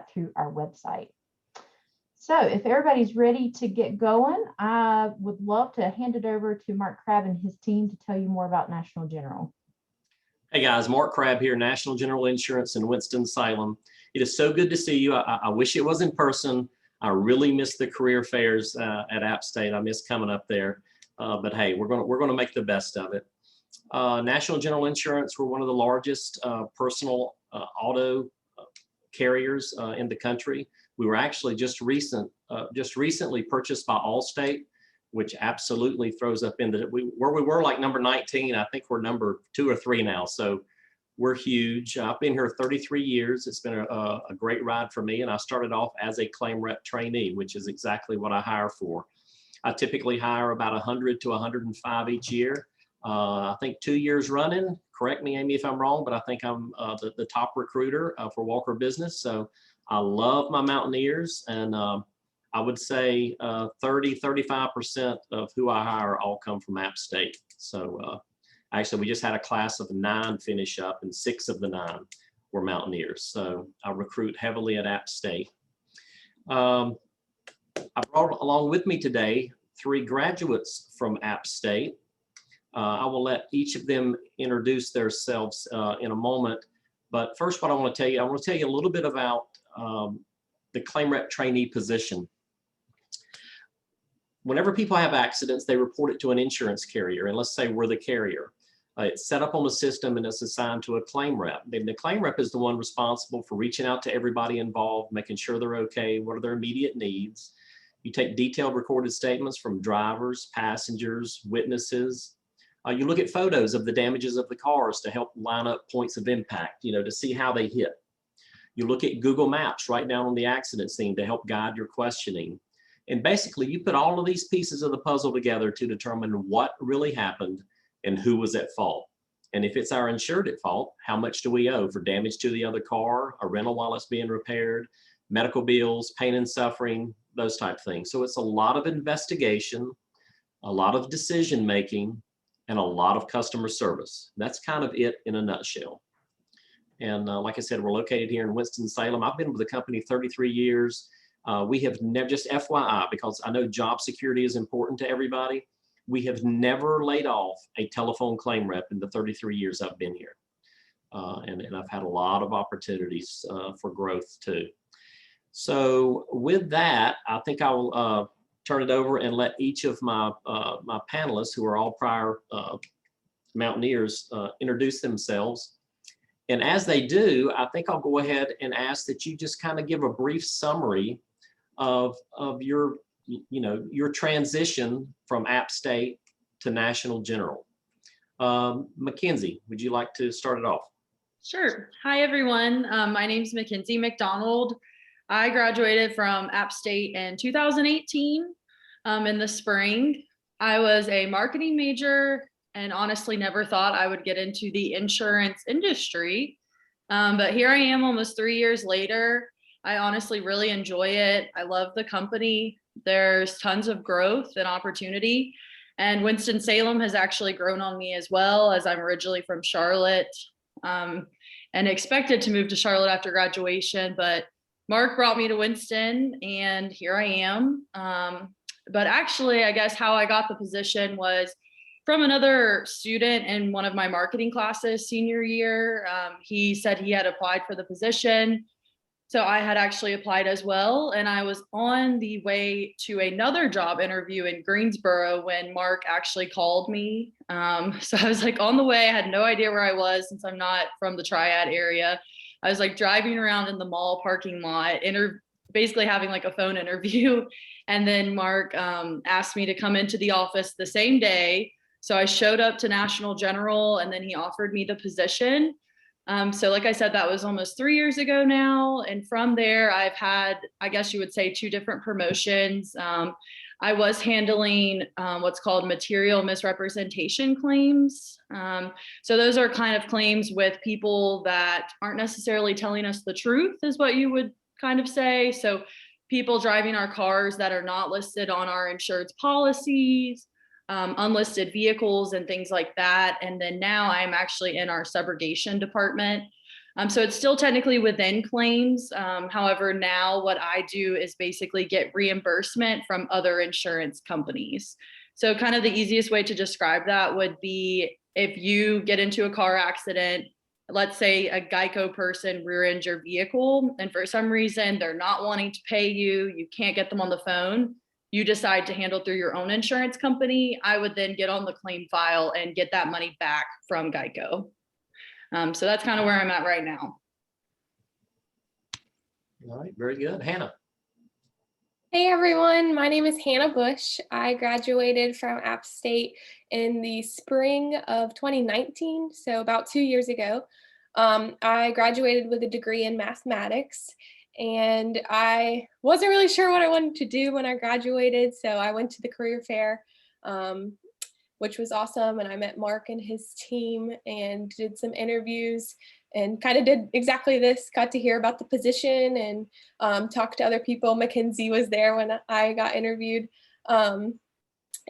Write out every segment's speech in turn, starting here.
that through our website. So if everybody's ready to get going, I would love to hand it over to Mark Crabb and his team to tell you more about National General. Hey guys, Mark Crabb here, National General Insurance in Winston-Salem. It is so good to see you. I wish it was in person. I really miss the career fairs at App State. I miss coming up there. But hey, we're gonna make the best of it. National General Insurance, we're one of the largest personal auto carriers in the country. We were actually just recently purchased by Allstate, which absolutely throws up in where we were like number 19. I think we're number 2 or 3 now. So we're huge. I've been here 33 years. It's been a great ride for me. And I started off as a claim rep trainee, which is exactly what I hire for. I typically hire about 100 to 105 each year. I think 2 years running, correct me, Amy, if I'm wrong, but I think I'm the top recruiter for Walker Business. So I love my Mountaineers, and I would say 35% of who I hire all come from App State. So actually, we just had a class of 9 finish up, and 6 of the 9 were Mountaineers. So I recruit heavily at App State. I brought along with me today 3 graduates from App State. I will let each of them introduce themselves in a moment. But first, what I want to tell you a little bit about the claim rep trainee position. Whenever people have accidents, they report it to an insurance carrier, and let's say we're the carrier. It's set up on the system and it's assigned to a claim rep. And the claim rep is the one responsible for reaching out to everybody involved, making sure they're okay, what are their immediate needs. You take detailed recorded statements from drivers, passengers, witnesses. You look at photos of the damages of the cars to help line up points of impact, to see how they hit. You look at Google Maps right down on the accident scene to help guide your questioning. And basically, you put all of these pieces of the puzzle together to determine what really happened and who was at fault. And if it's our insured at fault, how much do we owe for damage to the other car, a rental while it's being repaired, medical bills, pain and suffering, those type of things. So it's a lot of investigation, a lot of decision making, and a lot of customer service. That's kind of it in a nutshell. And like I said, we're located here in Winston-Salem. I've been with the company 33 years. We have never, just FYI, because I know job security is important to everybody, we have never laid off a telephone claim rep in the 33 years I've been here. And I've had a lot of opportunities for growth too. So with that, I think I will turn it over and let each of my panelists, who are all prior Mountaineers, introduce themselves. And as they do, I think I'll go ahead and ask that you just kind of give a brief summary of your transition from App State to National General. Mackenzie, would you like to start it off? Sure. Hi, everyone. My name is Mackenzie Mcdonald. I graduated from App State in 2018 in the spring. I was a marketing major and honestly never thought I would get into the insurance industry. But here I am almost 3 years later. I honestly really enjoy it. I love the company. There's tons of growth and opportunity. And Winston-Salem has actually grown on me as well, as I'm originally from Charlotte and expected to move to Charlotte after graduation. But Mark brought me to Winston and here I am. But actually, I guess how I got the position was from another student in one of my marketing classes senior year. He said he had applied for the position. So I had actually applied as well. And I was on the way to another job interview in Greensboro when Mark actually called me. So I was like on the way. I had no idea where I was since I'm not from the Triad area. I was like driving around in the mall parking lot, basically having like a phone interview. And then Mark asked me to come into the office the same day. So I showed up to National General and then he offered me the position. So like I said, that was almost 3 years ago now. And from there, I've had, I guess you would say, 2 different promotions. I was handling what's called material misrepresentation claims. So those are kind of claims with people that aren't necessarily telling us the truth, is what you would kind of say. So people driving our cars that are not listed on our insurance policies, unlisted vehicles and things like that. And then now I'm actually in our subrogation department. So it's still technically within claims. However, now what I do is basically get reimbursement from other insurance companies. So kind of the easiest way to describe that would be if you get into a car accident, let's say a Geico person rear-ends your vehicle, and for some reason they're not wanting to pay you, you can't get them on the phone, you decide to handle through your own insurance company, I would then get on the claim file and get that money back from Geico. So that's kind of where I'm at right now. All right, very good. Hannah. Hey everyone, my name is Hannah Bush. I graduated from App State in the spring of 2019, so about 2 years ago. I graduated with a degree in mathematics, and I wasn't really sure what I wanted to do when I graduated, so I went to the career fair, which was awesome, and I met Mark and his team and did some interviews and kind of did exactly this, got to hear about the position and talk to other people. Mackenzie was there when I got interviewed.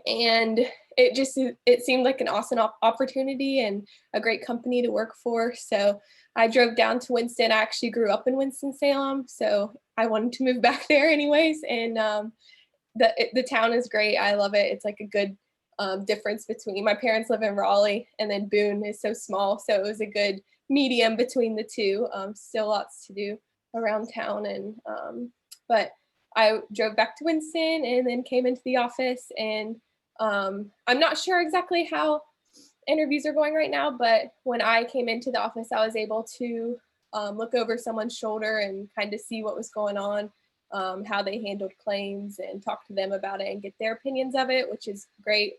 And it seemed like an awesome opportunity and a great company to work for. So I drove down to Winston. I actually grew up in Winston-Salem, so I wanted to move back there anyways. And the town is great. I love it. It's like a good difference between, my parents live in Raleigh, and then Boone is so small. So it was a good medium between the two. Still lots to do around town, and but I drove back to Winston and then came into the office, and I'm not sure exactly how interviews are going right now, but when I came into the office, I was able to look over someone's shoulder and kind of see what was going on, how they handled claims, and talk to them about it and get their opinions of it, which is great.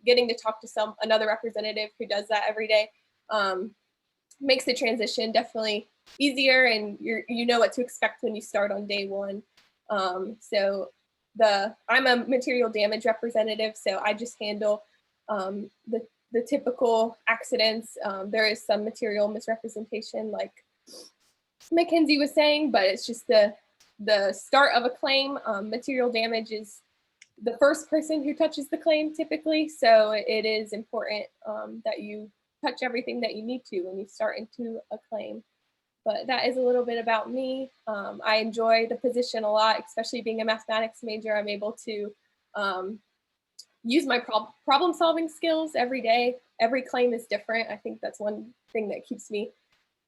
Getting to talk to another representative who does that every day makes the transition definitely easier, and you know what to expect when you start on day one. So I'm a material damage representative, so I just handle the typical accidents. There is some material misrepresentation, like Mackenzie was saying, but it's just the start of a claim. Material damage is the first person who touches the claim typically, so it is important that you touch everything that you need to when you start into a claim. But that is a little bit about me. I enjoy the position a lot, especially being a mathematics major. I'm able to use my problem solving skills every day. Every claim is different. I think that's one thing that keeps me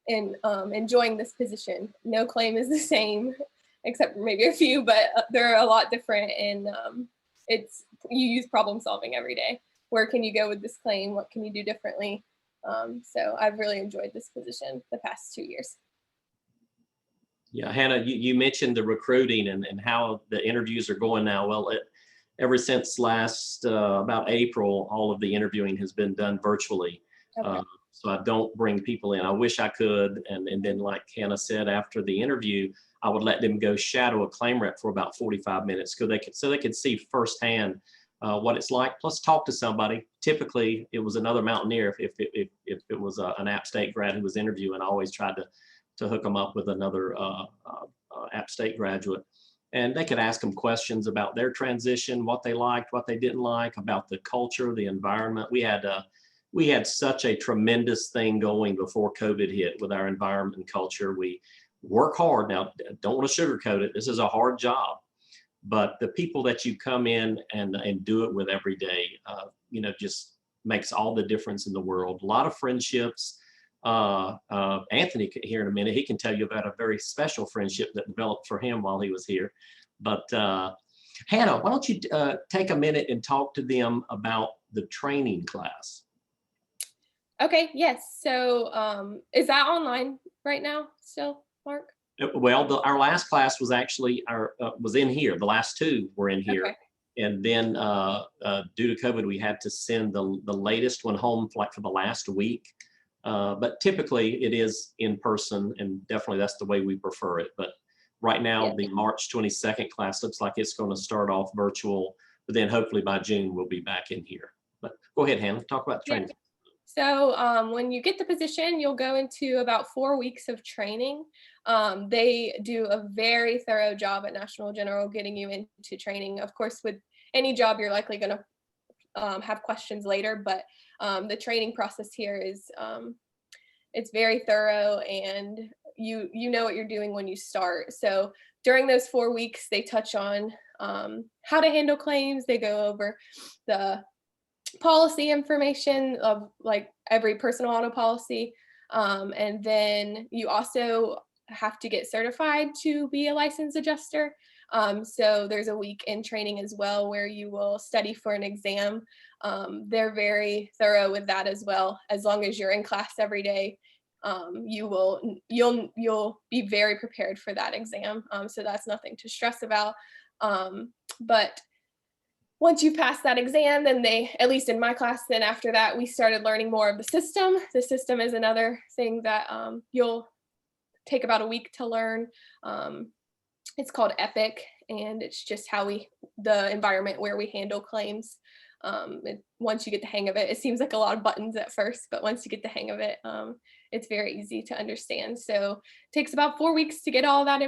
in enjoying this position. No claim is the same, except for maybe a few, but they're a lot different. And you use problem solving every day. Where can you go with this claim? What can you do differently? So I've really enjoyed this position the past 2 years. Yeah, Hannah, you mentioned the recruiting and how the interviews are going now. Well, ever since last about April, all of the interviewing has been done virtually. Okay. So I don't bring people in. I wish I could. And then like Hannah said, after the interview, I would let them go shadow a claim rep for about 45 minutes so they could see firsthand what it's like, plus talk to somebody. Typically, it was another Mountaineer. If it was an App State grad who was interviewing, I always tried to hook them up with another App State graduate. And they could ask them questions about their transition, what they liked, what they didn't like, about the culture, the environment. We had such a tremendous thing going before COVID hit with our environment and culture. We work hard. Now, don't want to sugarcoat it. This is a hard job. But the people that you come in and do it with every day, just makes all the difference in the world. A lot of friendships. Anthony here in a minute, he can tell you about a very special friendship that developed for him while he was here. But Hannah, why don't you take a minute and talk to them about the training class? Okay, yes. So is that online right now still, Mark? Well, our last class was actually was in here. The last two were in here. Okay. And then due to COVID, we had to send the latest one home for the last week. But typically it is in person, and definitely that's the way we prefer it. But right now, Yeah. The March 22nd class looks like it's going to start off virtual, but then hopefully by June we'll be back in here. But go ahead, Hannah, talk about the training. Yeah. So when you get the position, you'll go into about 4 weeks of training. They do a very thorough job at National General getting you into training. Of course, with any job, you're likely going to have questions later, but the training process here is it's very thorough, and you know what you're doing when you start. So during those 4 weeks, they touch on how to handle claims. They go over the policy information of like every personal auto policy. And then you also have to get certified to be a licensed adjuster. So there's a week in training as well where you will study for an exam. They're very thorough with that as well. As long as you're in class every day, you'll be very prepared for that exam. So that's nothing to stress about. But once you pass that exam, then they, at least in my class, then after that, we started learning more of the system. The system is another thing that you'll take about a week to learn. It's called Epic, and it's just the environment where we handle claims. Once you get the hang of it, it seems like a lot of buttons at first, but once you get the hang of it, it's very easy to understand. So it takes about 4 weeks to get all that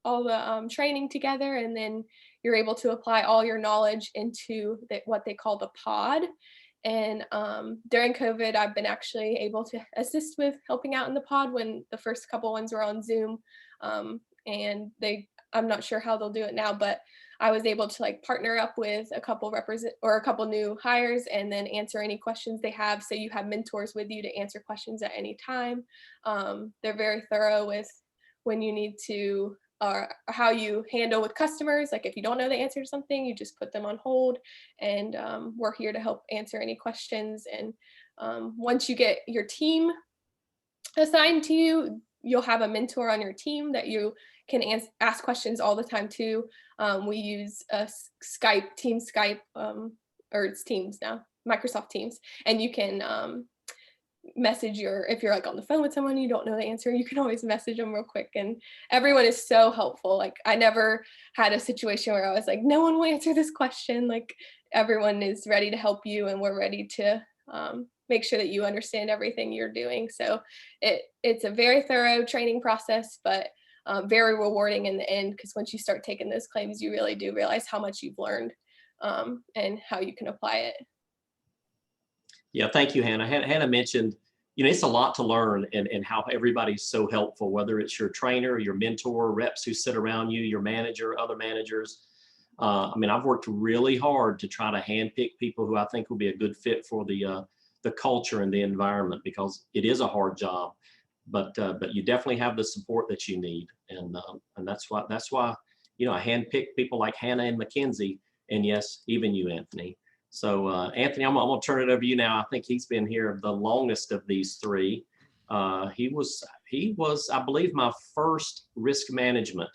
all the training together, and then you're able to apply all your knowledge into what they call the pod. And during COVID, I've been actually able to assist with helping out in the pod when the first couple ones were on Zoom. And I'm not sure how they'll do it now, but I was able to like partner up with a couple new hires and then answer any questions they have. So you have mentors with you to answer questions at any time. They're very thorough with when you need to, how you handle with customers. Like if you don't know the answer to something, you just put them on hold, and we're here to help answer any questions. And once you get your team assigned to you, you'll have a mentor on your team that you can ask questions all the time to. We use Skype, or it's Teams now, Microsoft Teams, and you can message if you're like on the phone with someone, you don't know the answer, you can always message them real quick. And everyone is so helpful. Like I never had a situation where I was like, no one will answer this question. Like everyone is ready to help you, and we're ready to make sure that you understand everything you're doing. So it's a very thorough training process, but very rewarding in the end, because once you start taking those claims, you really do realize how much you've learned and how you can apply it. Yeah, thank you, Hannah. Hannah mentioned, it's a lot to learn, and how everybody's so helpful, whether it's your trainer, your mentor, reps who sit around you, your manager, other managers. I've worked really hard to try to handpick people who I think will be a good fit for the culture and the environment, because it is a hard job, but you definitely have the support that you need, and that's why I handpick people like Hannah and Mackenzie, and yes, even you, Anthony. So Anthony, I'm gonna turn it over to you now. I think he's been here the longest of these three. He was, I believe, my first risk management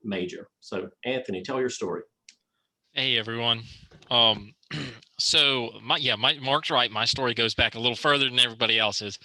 major. So Anthony, tell your story. Hey everyone. So Mark's right. My story goes back a little further than everybody else's.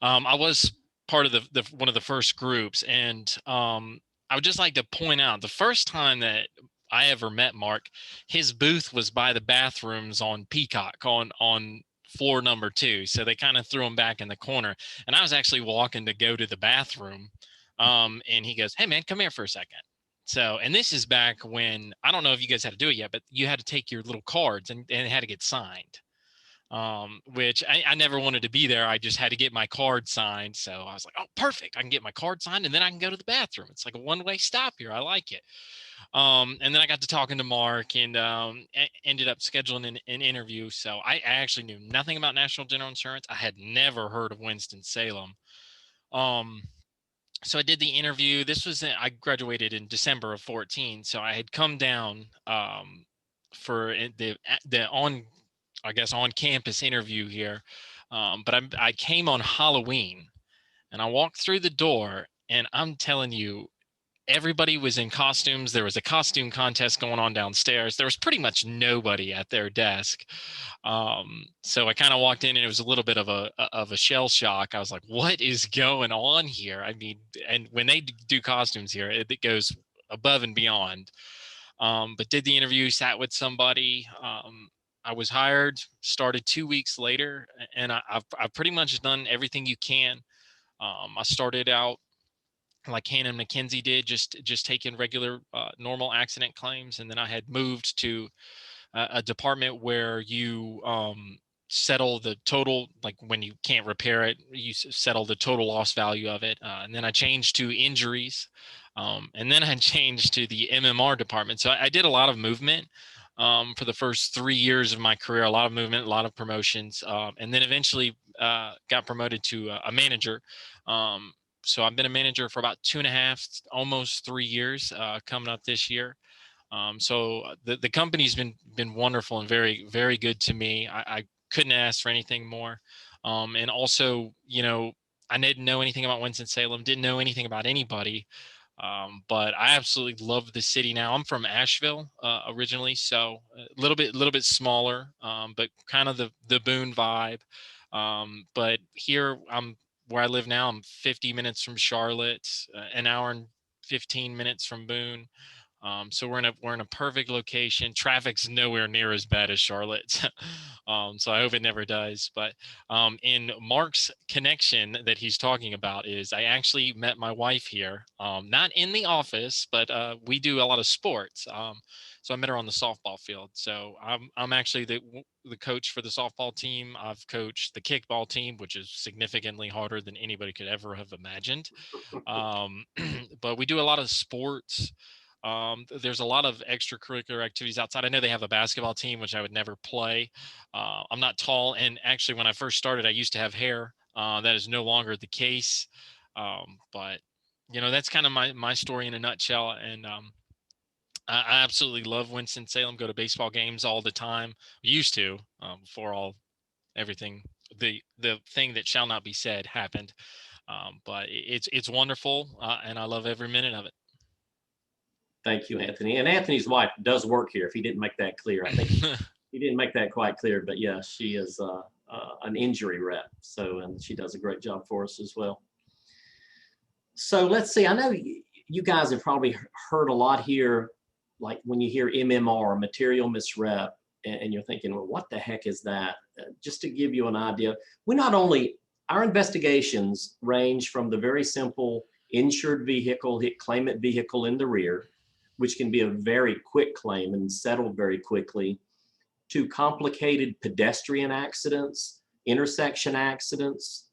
I was part of the one of the first groups, and I would just like to point out the first time that I ever met Mark, his booth was by the bathrooms on Peacock on floor number 2. So they kind of threw him back in the corner, and I was actually walking to go to the bathroom. And he goes, "Hey man, come here for a second." So, and this is back when, I don't know if you guys had to do it yet, but you had to take your little cards and it had to get signed. Which I never wanted to be there. I just had to get my card signed. So I was like, oh, perfect. I can get my card signed and then I can go to the bathroom. It's like a one-way stop here. I like it. And then I got to talking to Mark, and ended up scheduling an interview. So I actually knew nothing about National General Insurance. I had never heard of Winston-Salem. So I did the interview. I graduated in December of 14. So I had come down for the on-campus interview here. But I came on Halloween, and I walked through the door, and I'm telling you, everybody was in costumes. There was a costume contest going on downstairs. There was pretty much nobody at their desk. So I kind of walked in, and it was a little bit of a shell shock. I was like, what is going on here? I mean, and when they do costumes here, it goes above and beyond. But did the interview, sat with somebody. I was hired, started 2 weeks later, and I've pretty much done everything you can. I started out like Hannah and Mackenzie did, just taking regular normal accident claims, and then I had moved to a department where you settle the total, like when you can't repair it, you settle the total loss value of it. And then I changed to injuries. And then I changed to the MMR department. So I did a lot of movement for the first 3 years of my career, a lot of movement, a lot of promotions, and then eventually got promoted to a manager. So I've been a manager for about 2.5, almost 3 years, coming up this year. So the company's been wonderful and very, very good to me. I couldn't ask for anything more. And also, I didn't know anything about Winston-Salem, didn't know anything about anybody. But I absolutely love the city now. I'm from Asheville originally, so a little bit smaller, but kind of the Boone vibe. But here where I live now, I'm 50 minutes from Charlotte, an hour and 15 minutes from Boone. So we're in a perfect location. Traffic's nowhere near as bad as Charlotte. So I hope it never does. But in Mark's connection that he's talking about is I actually met my wife here, not in the office, but we do a lot of sports. So I met her on the softball field. So I'm actually the coach for the softball team. I've coached the kickball team, which is significantly harder than anybody could ever have imagined. But we do a lot of sports. There's a lot of extracurricular activities outside. I know they have a basketball team, which I would never play. I'm not tall. And actually, when I first started, I used to have hair. That is no longer the case. But, that's kind of my story in a nutshell. And I absolutely love Winston-Salem, go to baseball games all the time. Used to, before everything, the thing that shall not be said happened. But it's wonderful. And I love every minute of it. Thank you, Anthony. And Anthony's wife does work here, if he didn't make that clear. I think he didn't make that quite clear, but yeah, she is an injury rep. So, and she does a great job for us as well. So let's see, I know you guys have probably heard a lot here, like when you hear MMR, material misrep, and you're thinking, well, what the heck is that? Just to give you an idea, our investigations range from the very simple insured vehicle, hit claimant vehicle in the rear, which can be a very quick claim and settled very quickly, to complicated pedestrian accidents, intersection accidents.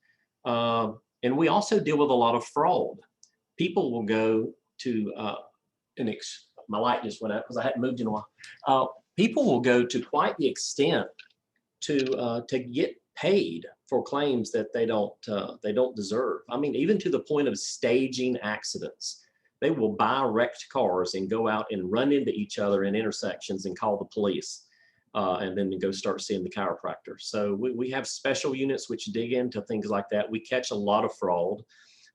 And we also deal with a lot of fraud. People will go to, my light just went out because I hadn't moved in a while. People will go to quite the extent to get paid for claims that they don't deserve. I mean, even to the point of staging accidents. They will buy wrecked cars and go out and run into each other in intersections and call the police, and then go start seeing the chiropractor. So we have special units which dig into things like that. We catch a lot of fraud.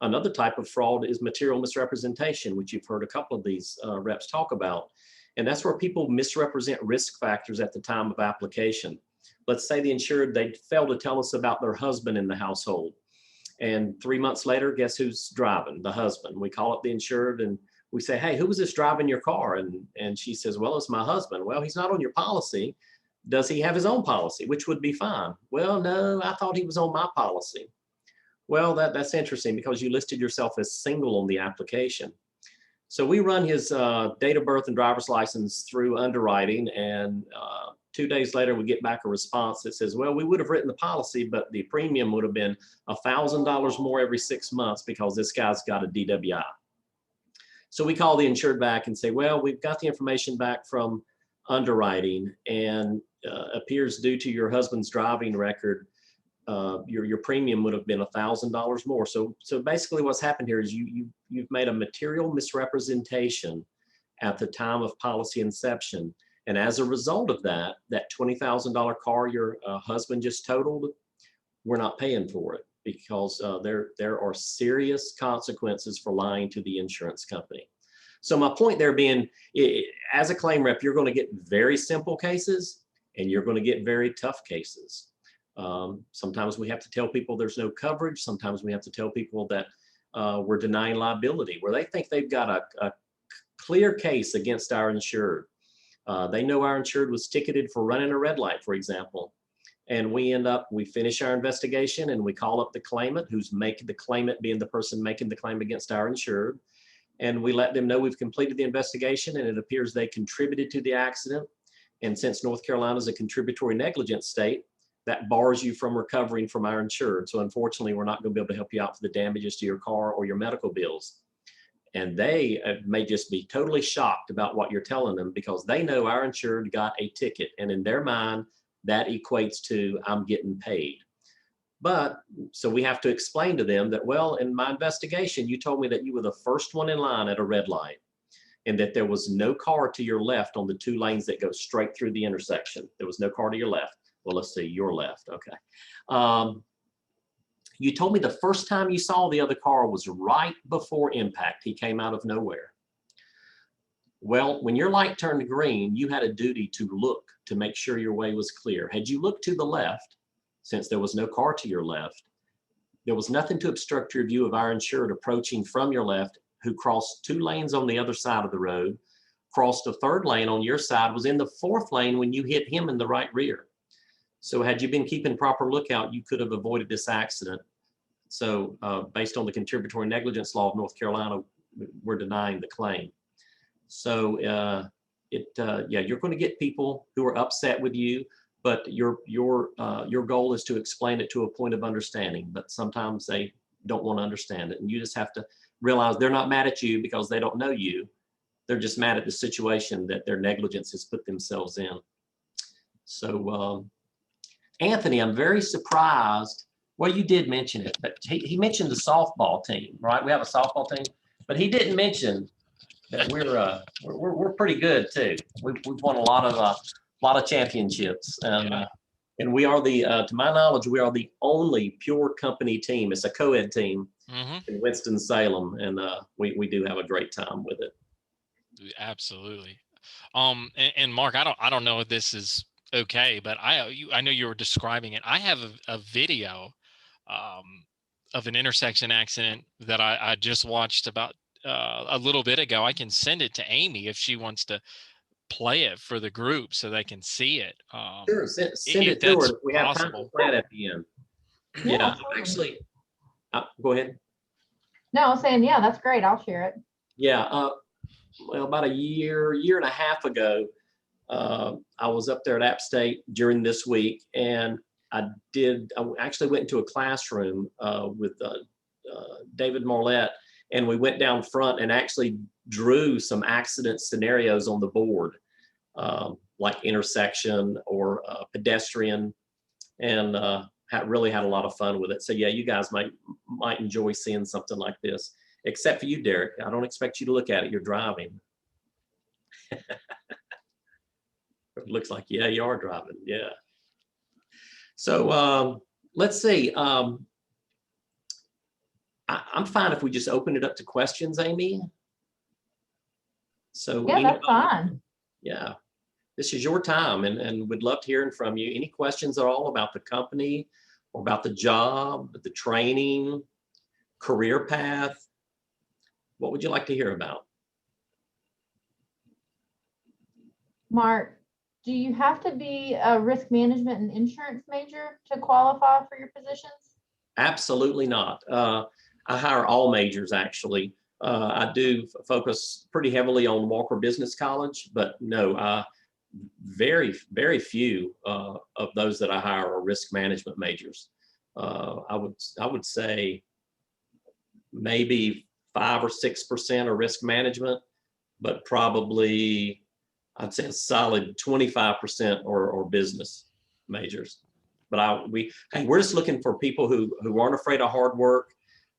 Another type of fraud is material misrepresentation, which you've heard a couple of these reps talk about. And that's where people misrepresent risk factors at the time of application. Let's say the insured, they fail to tell us about their husband in the household. And 3 months later, guess who's driving? The husband. We call up the insured and we say, hey, who was this driving your car? And she says, well, it's my husband. Well, he's not on your policy. Does he have his own policy, which would be fine? Well, no, I thought he was on my policy. Well, that's interesting because you listed yourself as single on the application. So we run his date of birth and driver's license through underwriting, and 2 days later, we get back a response that says, well, we would have written the policy, but the premium would have been $1,000 more every 6 months because this guy's got a DWI. So we call the insured back and say, well, we've got the information back from underwriting, and appears due to your husband's driving record, your premium would have been $1,000 more. So basically what's happened here is you've made a material misrepresentation at the time of policy inception. And as a result of that $20,000 car your husband just totaled, we're not paying for it because there are serious consequences for lying to the insurance company. So my point there being, as a claim rep, you're going to get very simple cases and you're going to get very tough cases. Sometimes we have to tell people there's no coverage. Sometimes we have to tell people that we're denying liability, where they think they've got a clear case against our insured. They know our insured was ticketed for running a red light, for example. And we finish our investigation and we call up the claimant, who's making the claimant being the person making the claim against our insured. And we let them know we've completed the investigation and it appears they contributed to the accident. And since North Carolina is a contributory negligence state, that bars you from recovering from our insured. So unfortunately, we're not going to be able to help you out for the damages to your car or your medical bills. And they may just be totally shocked about what you're telling them because they know our insured got a ticket. And in their mind, that equates to I'm getting paid. But so we have to explain to them that, well, in my investigation, you told me that you were the first one in line at a red light and that there was no car to your left on the 2 lanes that go straight through the intersection. There was no car to your left. Well, let's see, your left. Okay. You told me the first time you saw the other car was right before impact. He came out of nowhere. Well, when your light turned green, you had a duty to look to make sure your way was clear. Had you looked to the left, since there was no car to your left, there was nothing to obstruct your view of our insured approaching from your left, who crossed 2 lanes on the other side of the road, crossed a 3rd lane on your side, was in the 4th lane when you hit him in the right rear. So had you been keeping proper lookout, you could have avoided this accident. So based on the contributory negligence law of North Carolina, we're denying the claim. So yeah, you're going to get people who are upset with you, but your goal is to explain it to a point of understanding. But sometimes they don't want to understand it, and you just have to realize they're not mad at you because they don't know you. They're just mad at the situation that their negligence has put themselves in. So Anthony, I'm very surprised. Well, you did mention it, but he mentioned the softball team, right? We have a softball team, but he didn't mention that we're pretty good too. We've won a lot of championships, and we are to my knowledge, we are the only pure company team. It's a co-ed team in Winston-Salem, and we do have a great time with it. Absolutely. And Mark, I don't know if this is okay, but I know you were describing it. I have a video of an intersection accident that I just watched about a little bit ago. I can send it to Amy if she wants to play it for the group so they can see it. Sure, send it to her. We have time to play it at the end. Yeah, actually, go ahead. No, I was saying, yeah, that's great. I'll share it. Yeah, well, about a year and a half ago, I was up there at App State during this week, and I actually went into a classroom with David Marlette, and we went down front and actually drew some accident scenarios on the board, like intersection or pedestrian, and really had a lot of fun with it. So yeah, you guys might enjoy seeing something like this, except for you, Derek. I don't expect you to look at it. You're driving. It looks like, yeah, you are driving. Yeah. So let's see. I'm fine if we just open it up to questions, Amy. So yeah, that's fine. Yeah, this is your time, and we'd love to hear from you. Any questions at all about the company or about the job, the training, career path? What would you like to hear about? Mark, do you have to be a risk management and insurance major to qualify for your positions? Absolutely not. I hire all majors, actually. I do focus pretty heavily on Walker Business College, but no, very, very few of those that I hire are risk management majors. I would say maybe 5 or 6% are risk management, but probably I'd say a solid 25% or business majors. But we're just looking for people who aren't afraid of hard work.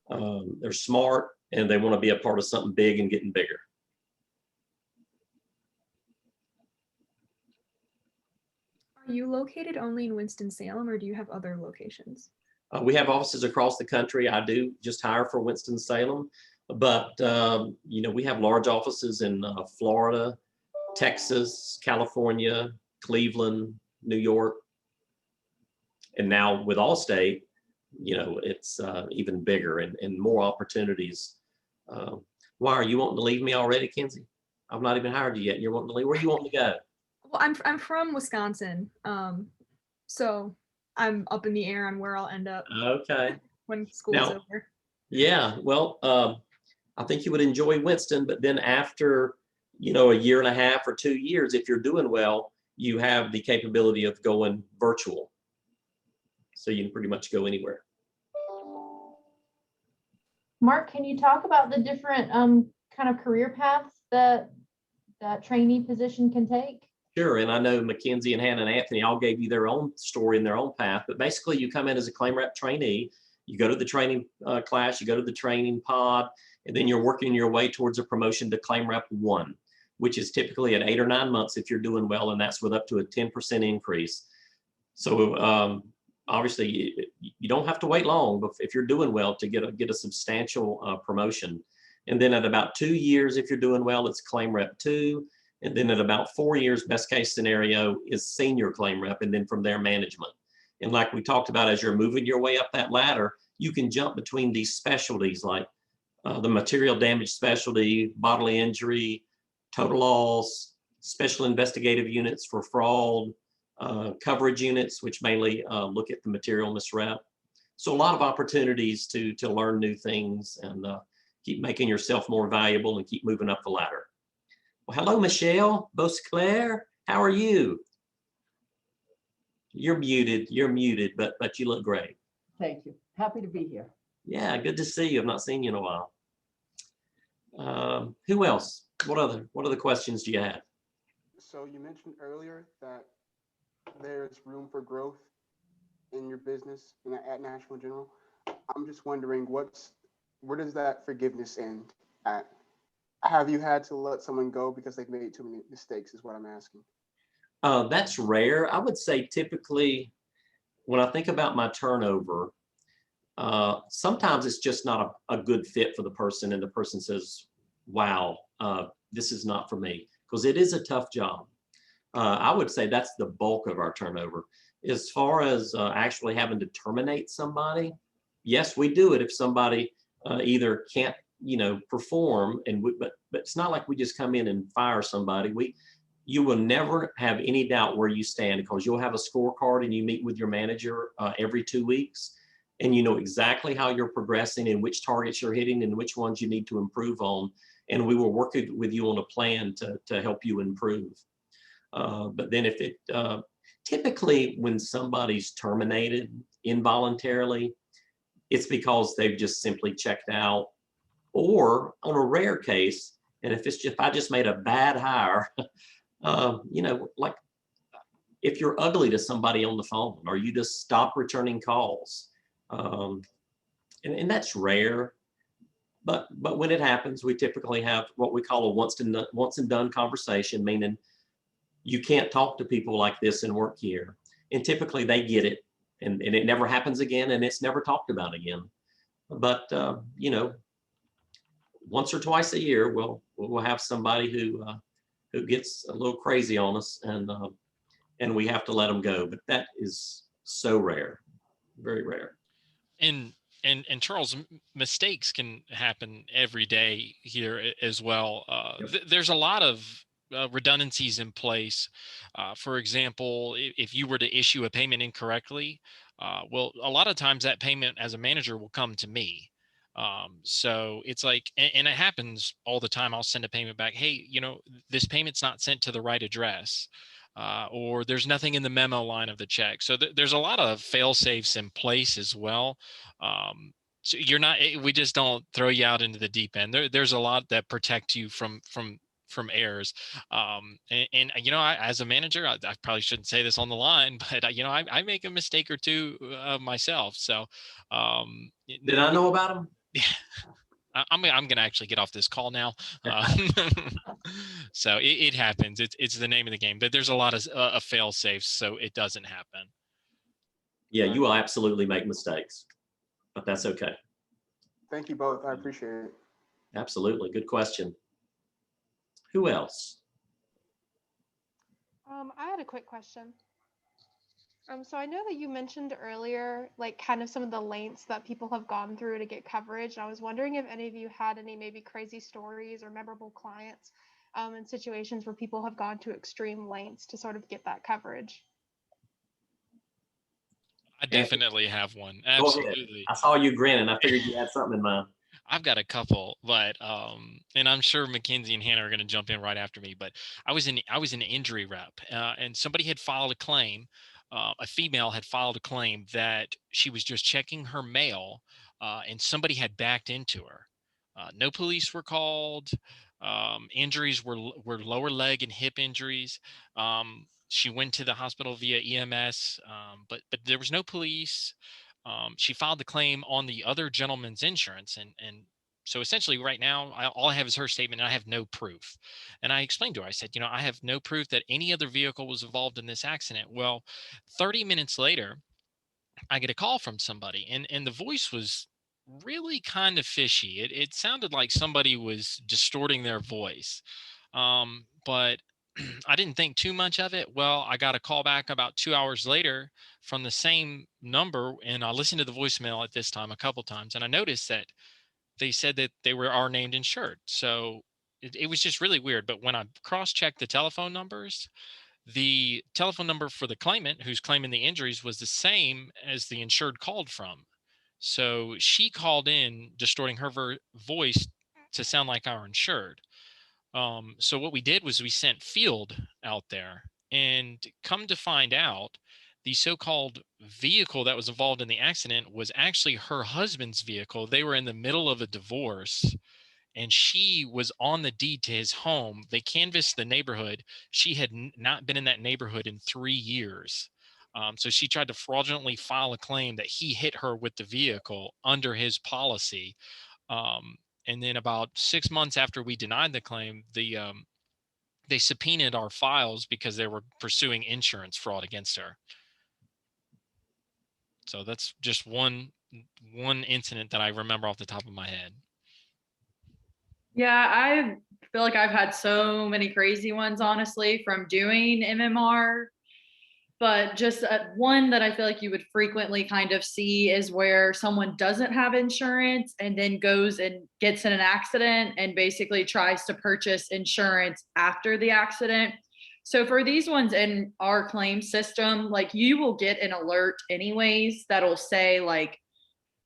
They're smart, and they want to be a part of something big and getting bigger. Are you located only in Winston-Salem, or do you have other locations? We have offices across the country. I do just hire for Winston-Salem, but we have large offices in Florida, Texas, California, Cleveland, New York, and now with Allstate, it's even bigger and more opportunities. Why are you wanting to leave me already, Kienzle? I've not even hired you yet. And you're wanting to leave. Where you want to go? Well, I'm from Wisconsin, so I'm up in the air on where I'll end up. Okay. When school's over. Yeah. Well, I think you would enjoy Winston, but then after a year and a half or 2 years, if you're doing well, you have the capability of going virtual. So you can pretty much go anywhere. Mark, can you talk about the different kind of career paths that that trainee position can take? Sure, and I know Mackenzie and Hannah and Anthony all gave you their own story and their own path, but basically you come in as a claim rep trainee, you go to the training class, you go to the training pod, and then you're working your way towards a promotion to claim rep 1, which is typically at 8 or 9 months if you're doing well, and that's with up to a 10% increase. So obviously you don't have to wait long, but if you're doing well, to get a substantial promotion. And then at about 2 years, if you're doing well, it's claim rep 2. And then at about 4 years, best case scenario is senior claim rep, and then from there, management. And like we talked about, as you're moving your way up that ladder, you can jump between these specialties like the material damage specialty, bodily injury, total loss, special investigative units for fraud, coverage units, which mainly look at the material misrep. So a lot of opportunities to learn new things and keep making yourself more valuable and keep moving up the ladder. Well, hello, Michelle Beauclair. How are you? You're muted, but you look great. Thank you. Happy to be here. Yeah, good to see you. I've not seen you in a while. Who else? What other questions do you have? So you mentioned earlier that there's room for growth in your business at National General. I'm just wondering where does that forgiveness end at? Have you had to let someone go because they've made too many mistakes is what I'm asking. That's rare. I would say typically when I think about my turnover, sometimes it's just not a good fit for the person, and the person says, wow, this is not for me, because it is a tough job. I would say that's the bulk of our turnover. As far as actually having to terminate somebody, yes, we do it if somebody either can't, perform, but it's not like we just come in and fire somebody. You will never have any doubt where you stand, because you'll have a scorecard and you meet with your manager every 2 weeks, and you know exactly how you're progressing and which targets you're hitting and which ones you need to improve on. And we will work with you on a plan to help you improve. But then typically when somebody's terminated involuntarily, it's because they've just simply checked out, or on a rare case, and if I just made a bad hire, like if you're ugly to somebody on the phone, or you just stop returning calls, and that's rare. But when it happens, we typically have what we call a once and done conversation, meaning you can't talk to people like this and work here. And typically they get it, and it never happens again, and it's never talked about again. But once or twice a year, we'll have somebody who gets a little crazy on us, and we have to let them go. But that is so rare, very rare. And Charles, mistakes can happen every day here as well. There's a lot of redundancies in place. For example, if you were to issue a payment incorrectly, well, a lot of times that payment as a manager will come to me. So it's like, and it happens all the time. I'll send a payment back. Hey, this payment's not sent to the right address, or there's nothing in the memo line of the check. So there's a lot of fail safes in place as well. So we just don't throw you out into the deep end. There's a lot that protect you from errors. I, as a manager, I probably shouldn't say this on the line, but I make a mistake or two myself. So did I know about them? Yeah. I'm going to actually get off this call now. So it happens. It's the name of the game, but there's a lot of fail safes, so it doesn't happen. Yeah, you will absolutely make mistakes, but that's okay. Thank you both. I appreciate it. Absolutely. Good question. Who else? I had a quick question. So I know that you mentioned earlier, like kind of some of the lengths that people have gone through to get coverage. I was wondering if any of you had any maybe crazy stories or memorable clients in situations where people have gone to extreme lengths to sort of get that coverage. I definitely have one. Absolutely. I saw you grinning. I figured you had something in mind. I've got a couple, but and I'm sure Mackenzie and Hannah are going to jump in right after me. But I was an injury rep, and somebody had filed a claim a female had filed a claim that she was just checking her mail, and somebody had backed into her. No police were called. Injuries were lower leg and hip injuries. She went to the hospital via EMS, but there was no police. She filed the claim on the other gentleman's insurance, and so essentially right now, all I have is her statement, and I have no proof. And I explained to her, I said, I have no proof that any other vehicle was involved in this accident. Well, 30 minutes later, I get a call from somebody, and the voice was really kind of fishy. It sounded like somebody was distorting their voice. But I didn't think too much of it. Well, I got a call back about 2 hours later from the same number, and I listened to the voicemail at this time a couple times, and I noticed that they said that they were our named insured. So it was just really weird. But when I cross-checked the telephone numbers, the telephone number for the claimant who's claiming the injuries was the same as the insured called from. So she called in, distorting her voice to sound like our insured. So what we did was we sent field out there, and come to find out, the so-called vehicle that was involved in the accident was actually her husband's vehicle. They were in the middle of a divorce, and she was on the deed to his home. They canvassed the neighborhood. She had not been in that neighborhood in 3 years. So she tried to fraudulently file a claim that he hit her with the vehicle under his policy. And then about 6 months after we denied the claim, they subpoenaed our files because they were pursuing insurance fraud against her. So that's just one incident that I remember off the top of my head. Yeah, I feel like I've had so many crazy ones, honestly, from doing MMR. But just one that I feel like you would frequently kind of see is where someone doesn't have insurance and then goes and gets in an accident and basically tries to purchase insurance after the accident. So for these ones in our claim system, like you will get an alert anyways that'll say like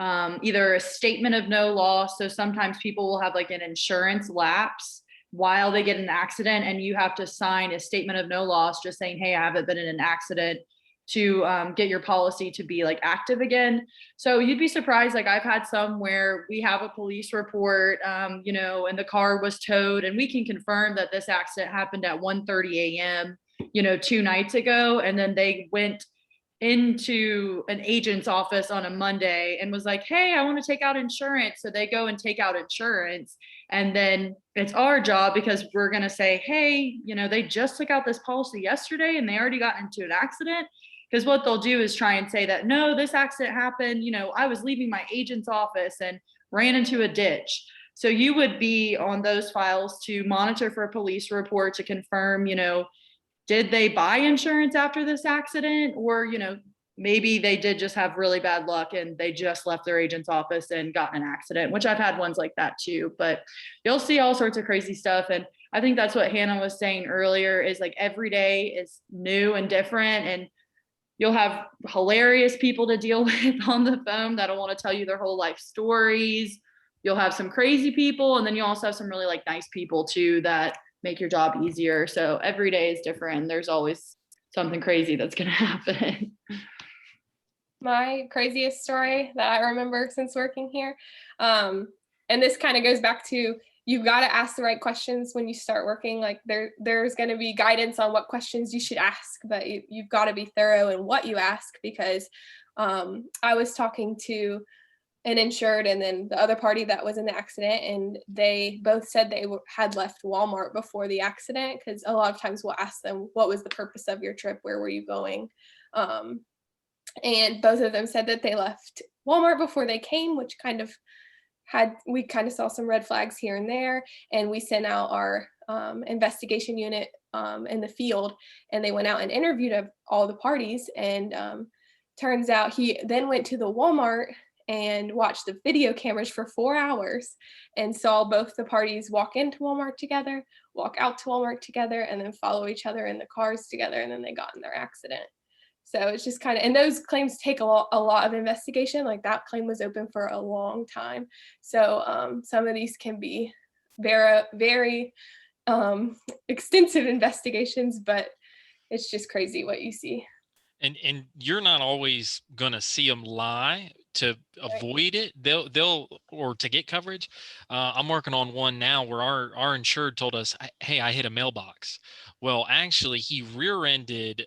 either a statement of no loss. So sometimes people will have like an insurance lapse while they get in an accident, and you have to sign a statement of no loss just saying, hey, I haven't been in an accident, to get your policy to be like active again. So you'd be surprised. Like I've had some where we have a police report, and the car was towed, and we can confirm that this accident happened at 1:30 a.m., 2 nights ago. And then they went into an agent's office on a Monday and was like, hey, I want to take out insurance. So they go and take out insurance. And then it's our job, because we're going to say, hey, they just took out this policy yesterday and they already got into an accident. Because what they'll do is try and say that, no, this accident happened. I was leaving my agent's office and ran into a ditch. So you would be on those files to monitor for a police report to confirm, did they buy insurance after this accident? Or, maybe they did just have really bad luck and they just left their agent's office and got in an accident, which I've had ones like that too. But you'll see all sorts of crazy stuff. And I think that's what Hannah was saying earlier, is like every day is new and different. And you'll have hilarious people to deal with on the phone that'll want to tell you their whole life stories. You'll have some crazy people, and then you also have some really like nice people too that make your job easier. So every day is different. There's always something crazy that's going to happen. My craziest story that I remember since working here, and this kind of goes back to, you've got to ask the right questions when you start working. Like there's going to be guidance on what questions you should ask, but you've got to be thorough in what you ask, because I was talking to an insured and then the other party that was in the accident, and they both said they had left Walmart before the accident, because a lot of times we'll ask them, what was the purpose of your trip? Where were you going? And both of them said that they left Walmart before they came, which we kind of saw some red flags here and there. And we sent out our investigation unit in the field, and they went out and interviewed all the parties. And turns out he then went to the Walmart and watched the video cameras for 4 hours and saw both the parties walk into Walmart together, walk out to Walmart together, and then follow each other in the cars together. And then they got in their accident. So it's just kind of, and those claims take a lot of investigation. Like that claim was open for a long time. So some of these can be very, very extensive investigations, but it's just crazy what you see. And you're not always going to see them lie to avoid it. They'll or to get coverage. I'm working on one now where our insured told us, hey, I hit a mailbox. Well, actually he rear-ended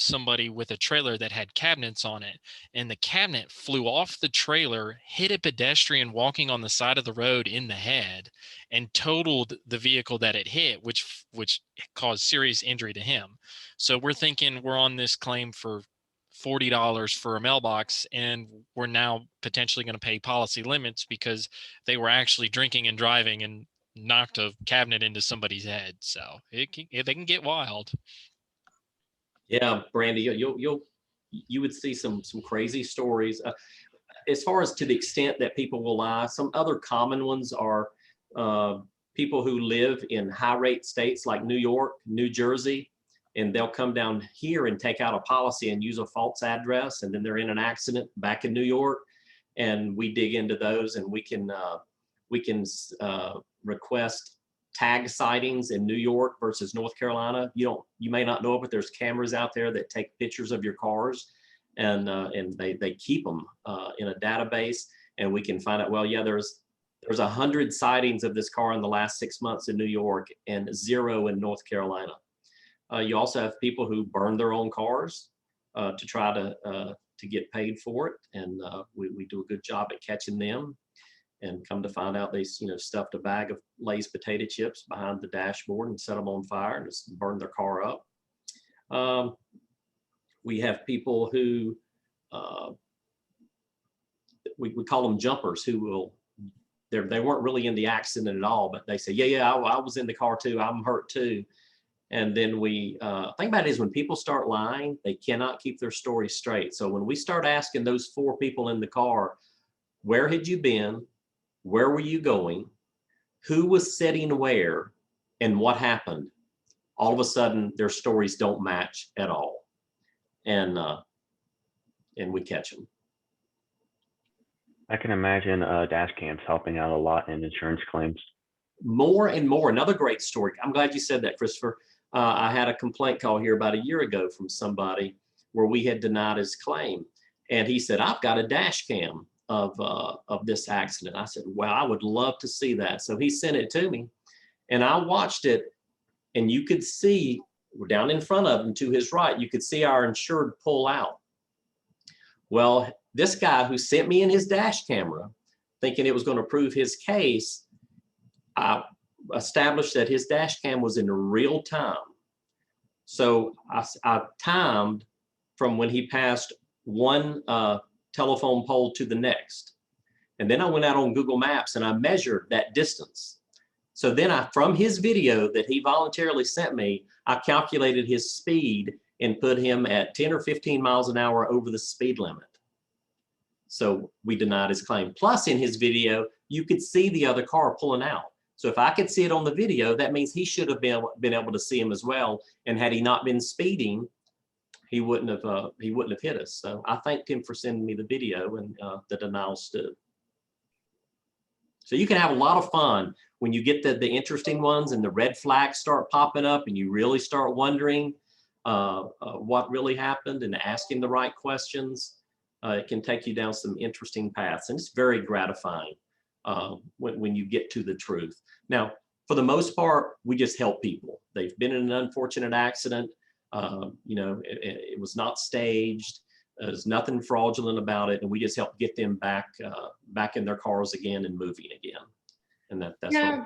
somebody with a trailer that had cabinets on it, and the cabinet flew off the trailer, hit a pedestrian walking on the side of the road in the head, and totaled the vehicle that it hit, which caused serious injury to him. So we're thinking we're on this claim for $40 for a mailbox, and we're now potentially going to pay policy limits because they were actually drinking and driving and knocked a cabinet into somebody's head. So they can get wild. Yeah, Brandy, you would see some crazy stories. As far as to the extent that people will lie, some other common ones are people who live in high rate states like New York, New Jersey, and they'll come down here and take out a policy and use a false address, and then they're in an accident back in New York, and we dig into those, and we can request tag sightings in New York versus North Carolina. You may not know it, but there's cameras out there that take pictures of your cars, and they keep them in a database, and we can find out, well, yeah, there's 100 sightings of this car in the last 6 months in New York and 0 in North Carolina. You also have people who burn their own cars to try to get paid for it, and we do a good job at catching them. And come to find out, they stuffed a bag of Lay's potato chips behind the dashboard and set them on fire and just burned their car up. We have people who we call them jumpers, who will they weren't really in the accident at all, but they say, yeah, I was in the car too, I'm hurt too. And then we think about it is when people start lying, they cannot keep their story straight. So when we start asking those 4 people in the car, where had you been? Where were you going? Who was sitting where? And what happened? All of a sudden, their stories don't match at all. And we catch them. I can imagine dash cams helping out a lot in insurance claims. More and more. Another great story. I'm glad you said that, Christopher. I had a complaint call here about a year ago from somebody where we had denied his claim. And he said, I've got a dash cam of this accident. I said, well, I would love to see that. So he sent it to me, and I watched it, and you could see, we're down in front of him to his right, you could see our insured pull out. Well, this guy who sent me in his dash camera, thinking it was going to prove his case, I established that his dash cam was in real time. So I timed from when he passed one telephone pole to the next. And then I went out on Google Maps and I measured that distance. So then from his video that he voluntarily sent me, I calculated his speed and put him at 10 or 15 miles an hour over the speed limit. So we denied his claim. Plus in his video, you could see the other car pulling out. So if I could see it on the video, that means he should have been able to see him as well. And had he not been speeding, he wouldn't have hit us. So I thanked him for sending me the video, and the denial stood. So you can have a lot of fun when you get the interesting ones and the red flags start popping up and you really start wondering what really happened and asking the right questions. It can take you down some interesting paths, and it's very gratifying when you get to the truth. Now, for the most part, we just help people. They've been in an unfortunate accident. It was not staged. There's nothing fraudulent about it, and we just help get them back in their cars again and moving again. And that's yeah.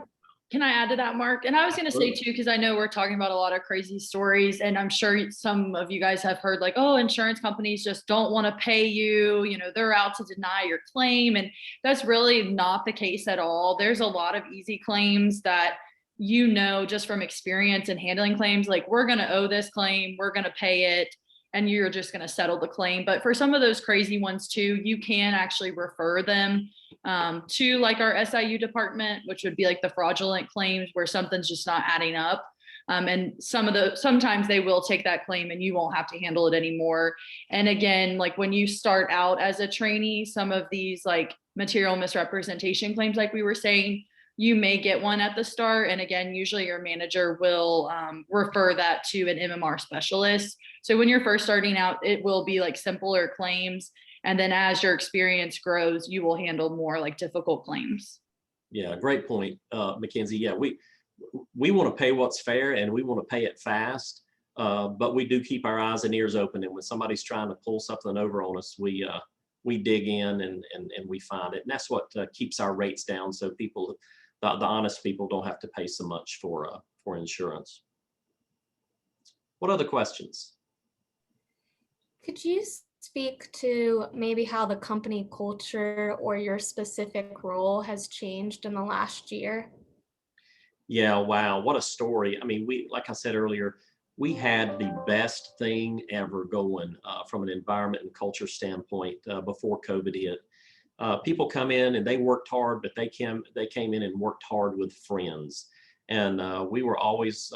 Can I add to that, Mark? And I was going to say too, because I know we're talking about a lot of crazy stories, and I'm sure some of you guys have heard like, oh, insurance companies just don't want to pay you. They're out to deny your claim, and that's really not the case at all. There's a lot of easy claims that just from experience in handling claims, like we're going to owe this claim, we're going to pay it, and you're just going to settle the claim. But for some of those crazy ones too, you can actually refer them to like our SIU department, which would be like the fraudulent claims where something's just not adding up. And sometimes they will take that claim and you won't have to handle it anymore. And again, like when you start out as a trainee, some of these like material misrepresentation claims, like we were saying, you may get one at the start. And again, usually your manager will refer that to an MMR specialist. So when you're first starting out, it will be like simpler claims. And then as your experience grows, you will handle more like difficult claims. Yeah, great point, Mackenzie. Yeah, we want to pay what's fair and we want to pay it fast, but we do keep our eyes and ears open. And when somebody's trying to pull something over on us, we dig in and we find it. And that's what keeps our rates down, so people, the honest people, don't have to pay so much for insurance. What other questions? Could you speak to maybe how the company culture or your specific role has changed in the last year? Yeah, wow, what a story. I mean, like I said earlier, we had the best thing ever going from an environment and culture standpoint before COVID hit. People come in and they worked hard, but they came in and worked hard with friends. And we were always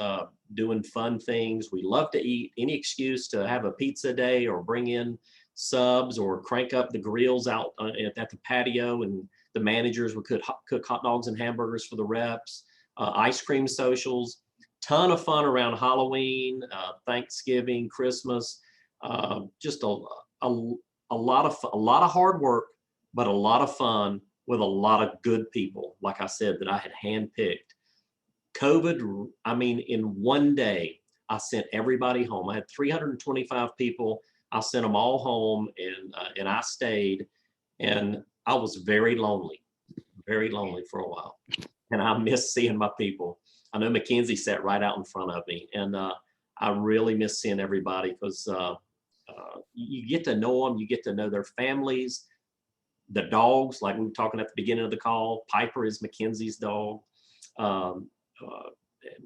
doing fun things. We loved to eat. Any excuse to have a pizza day or bring in subs or crank up the grills out at the patio, and the managers would cook hot dogs and hamburgers for the reps, ice cream socials, ton of fun around Halloween, Thanksgiving, Christmas, just a lot of hard work, but a lot of fun with a lot of good people, like I said, that I had handpicked. COVID, I mean, in one day, I sent everybody home. I had 325 people. I sent them all home, and I stayed, and I was very lonely for a while. And I miss seeing my people. I know Mackenzie sat right out in front of me, and I really miss seeing everybody, because you get to know them, you get to know their families, the dogs, like we were talking at the beginning of the call. Piper is Mackenzie's dog.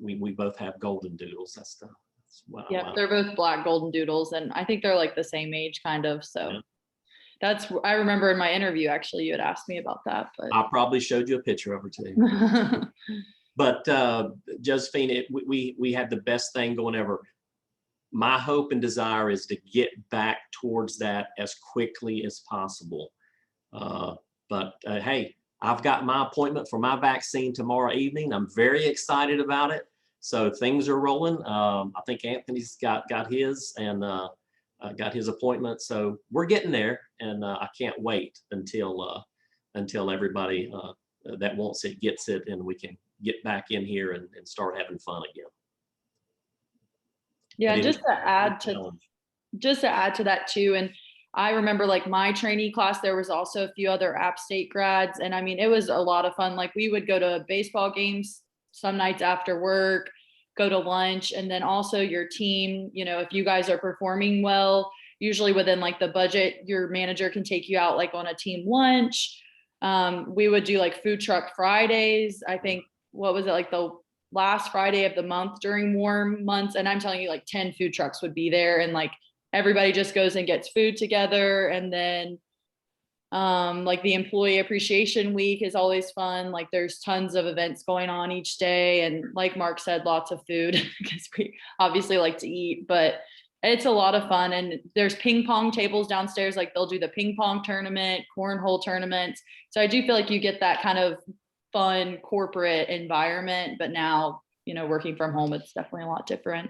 We both have golden doodles. That's Yeah, they're both black golden doodles, and I think they're like the same age, kind of. So yeah. I remember in my interview, actually, you had asked me about that. But I probably showed you a picture of her too. But Josephine, we had the best thing going ever. My hope and desire is to get back towards that as quickly as possible. But hey, I've got my appointment for my vaccine tomorrow evening. I'm very excited about it. So things are rolling. I think Anthony's got his, and got his appointment. So we're getting there, and I can't wait until everybody that wants it gets it, and we can get back in here and start having fun again. Yeah, just to add to that too, and I remember like my trainee class, there was also a few other App State grads, and I mean, it was a lot of fun. Like we would go to baseball games some nights after work, go to lunch, and then also your team, you know, if you guys are performing well, usually within like the budget, your manager can take you out like on a team lunch. We would do like food truck Fridays. I think, what was it, like the last Friday of the month during warm months, and I'm telling you, like 10 food trucks would be there, and like everybody just goes and gets food together. And then like the employee appreciation week is always fun. Like there's tons of events going on each day, and like Mark said, lots of food because we obviously like to eat, but it's a lot of fun. And there's ping pong tables downstairs, like they'll do the ping pong tournament, cornhole tournaments. So I do feel like you get that kind of fun corporate environment, but now, you know, working from home, it's definitely a lot different.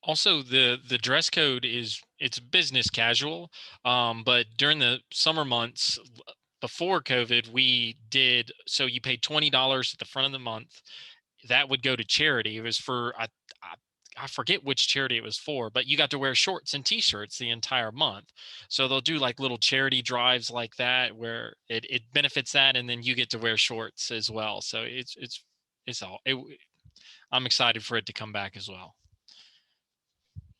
Also, the dress code it's business casual, but during the summer months before COVID, we did, so you paid $20 at the front of the month. That would go to charity. It was for I forget which charity it was for, but you got to wear shorts and t-shirts the entire month. So they'll do like little charity drives like that where it benefits that, and then you get to wear shorts as well. So I'm excited for it to come back as well.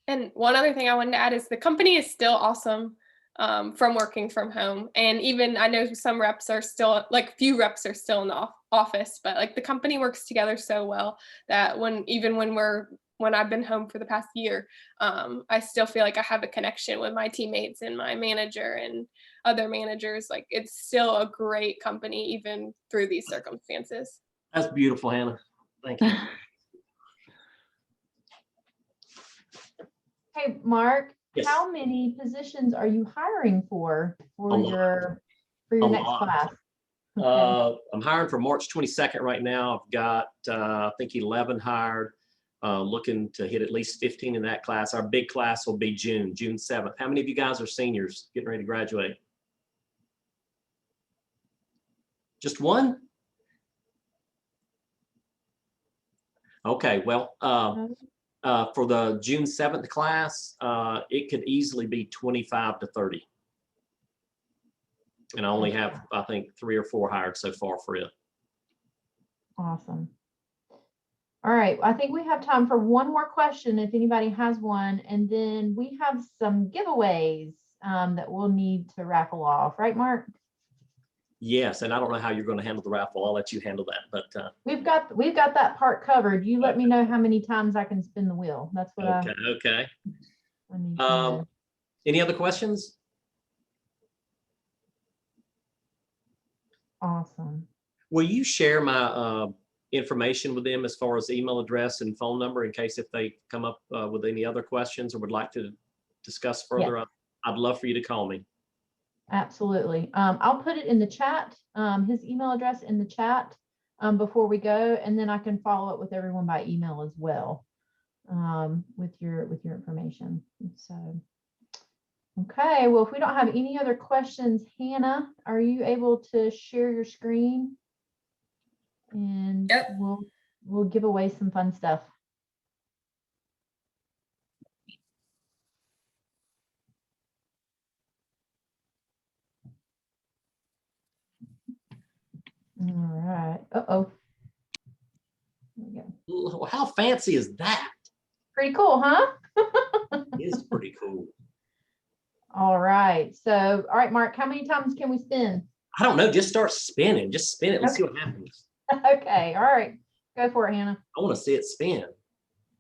And one other thing I wanted to add is the company is still awesome from working from home. And even I know some reps are still, like few reps are still in the office, but like the company works together so well that when I've been home for the past year, I still feel like I have a connection with my teammates and my manager and other managers. Like it's still a great company, even through these circumstances. That's beautiful, Hannah. Thank you. Hey, Mark, Yes. How many positions are you hiring for your next class? I'm hiring for March 22nd right now. I've got, I think 11 hired, looking to hit at least 15 in that class. Our big class will be June 7th. How many of you guys are seniors getting ready to graduate? Just one? Okay, well, for the June 7th class, it could easily be 25 to 30. And I only have, I think, 3 or 4 hired so far for it. Awesome. All right, I think we have time for one more question if anybody has one, and then we have some giveaways that we'll need to raffle off, right, Mark? Yes, and I don't know how you're going to handle the raffle. I'll let you handle that. But we've got that part covered. You let me know how many times I can spin the wheel. That's what I need to know. Any other questions? Awesome. Will you share my information with them as far as email address and phone number in case if they come up with any other questions or would like to discuss further? Yes. I'd love for you to call me. Absolutely. I'll put it in the chat, his email address in the chat before we go, and then I can follow up with everyone by email as well with your information. So, okay. Well, if we don't have any other questions, Hannah, are you able to share your screen? And yep. We'll give away some fun stuff. All right. Uh-oh. There we go. How fancy is that? Pretty cool, huh? It is pretty cool. All right. So, all right, Mark, how many times can we spin? I don't know. Just start spinning. Just spin it. Let's see what happens. Okay. All right. Go for it, Hannah. I want to see it spin.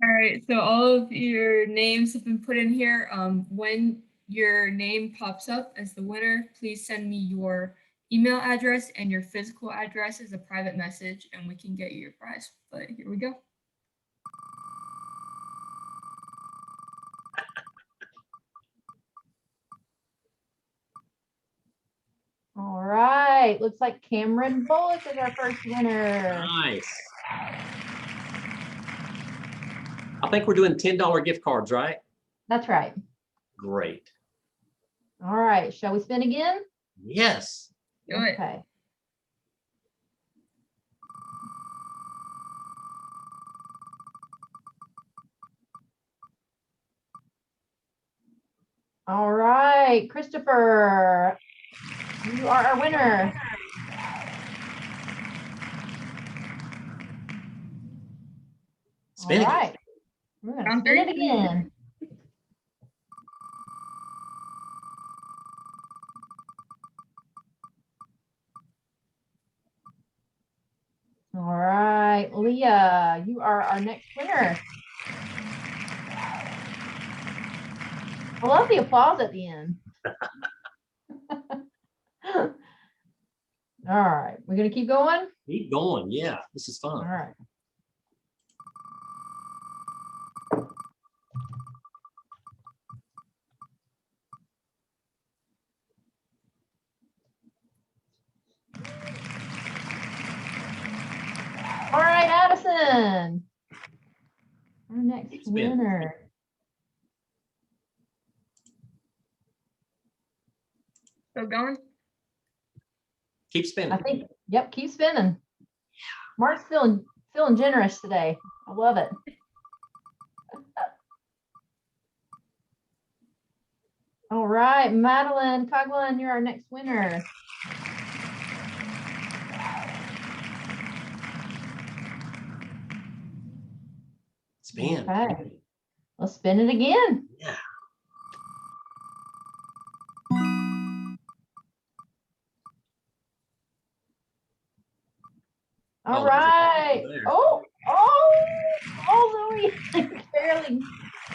All right. So all of your names have been put in here. When your name pops up as the winner, please send me your email address and your physical address as a private message, and we can get you your prize. But here we go. All right. Looks like Cameron Bullock is our first winner. Nice. I think we're doing $10 gift cards, right? That's right. Great. All right. Shall we spin again? Yes. Do it. Okay. All right, Christopher, you are our winner. Spin All it. right, we're going to spin it again. All right, Leah, you are our next winner. I love the applause at the end. All right, we're going to keep going? Keep going. Yeah, this is fun. All right. All right, Addison, our next winner. Still going? Keep spinning. I think, yep, keep spinning. Mark's feeling generous today. I love it. All right, Madeline Coughlin, you're our next winner. Spin. Okay. Let's spin it again. Yeah. All right. Oh, Louie.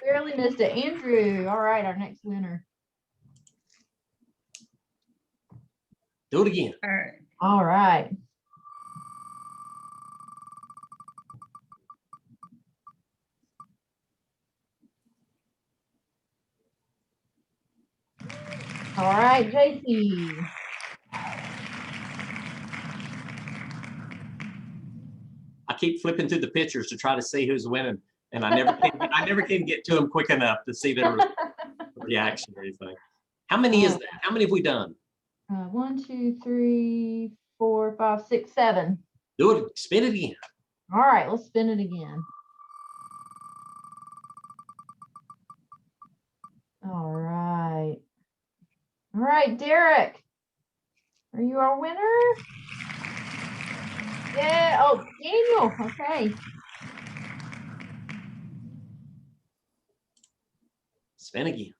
barely missed it. Andrew. All right, our next winner. Do it again. All right. All right. All right, JC. keep flipping through the pictures to try to see who's winning, and I never can get to them quick enough to see their reaction or anything. How many is that? How many have we done? 1, 2, 3, 4, 5, 6, 7. Do it. Spin it again. All right, let's spin it again. All right. All right, Derek. Are you our winner? Yeah. Oh, Daniel. Okay. Spin again.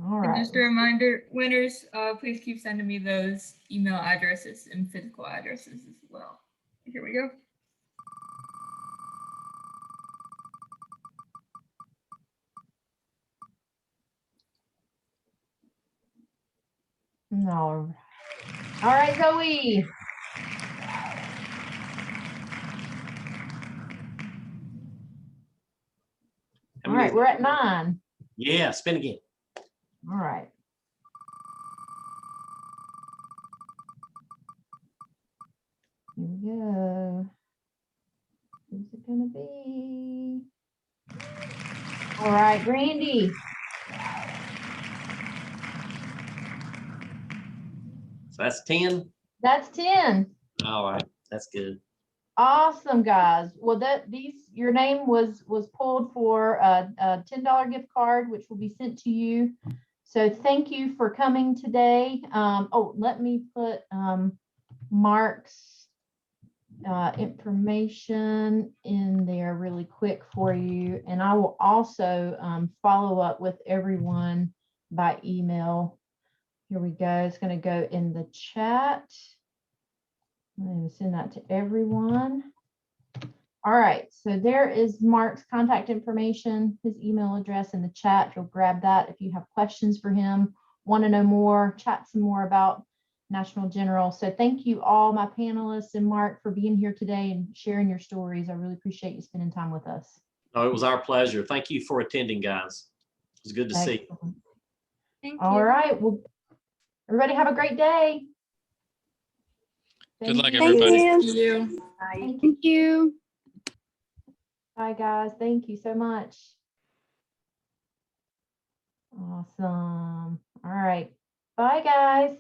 All And right. just a reminder, winners, please keep sending me those email addresses and physical addresses as well. Here we go. No. All right, Zoe. All right, we're at 9. Yeah, spin again. All right. Here we go. Who's it gonna be? All right, Brandy. So that's 10. That's 10. All right, that's good. Awesome, guys. Well, your name was pulled for a $10 gift card, which will be sent to you. So thank you for coming today. Oh, let me put Mark's information in there really quick for you, and I will also follow up with everyone by email. Here we go. It's going to go in the chat. I'm going to send that to everyone. All right, so there is Mark's contact information, his email address in the chat. If you'll grab that, if you have questions for him, want to know more, chat some more about National General. So thank you all, my panelists and Mark, for being here today and sharing your stories. I really appreciate you spending time with us. Oh, it was our pleasure. Thank you for attending, guys. It was good to see you. Thank All you. right, well, everybody have a great day. Good luck, you. everybody. Thank you. Thank you. Bye, guys. Thank you so much. Awesome. All right. Bye, guys.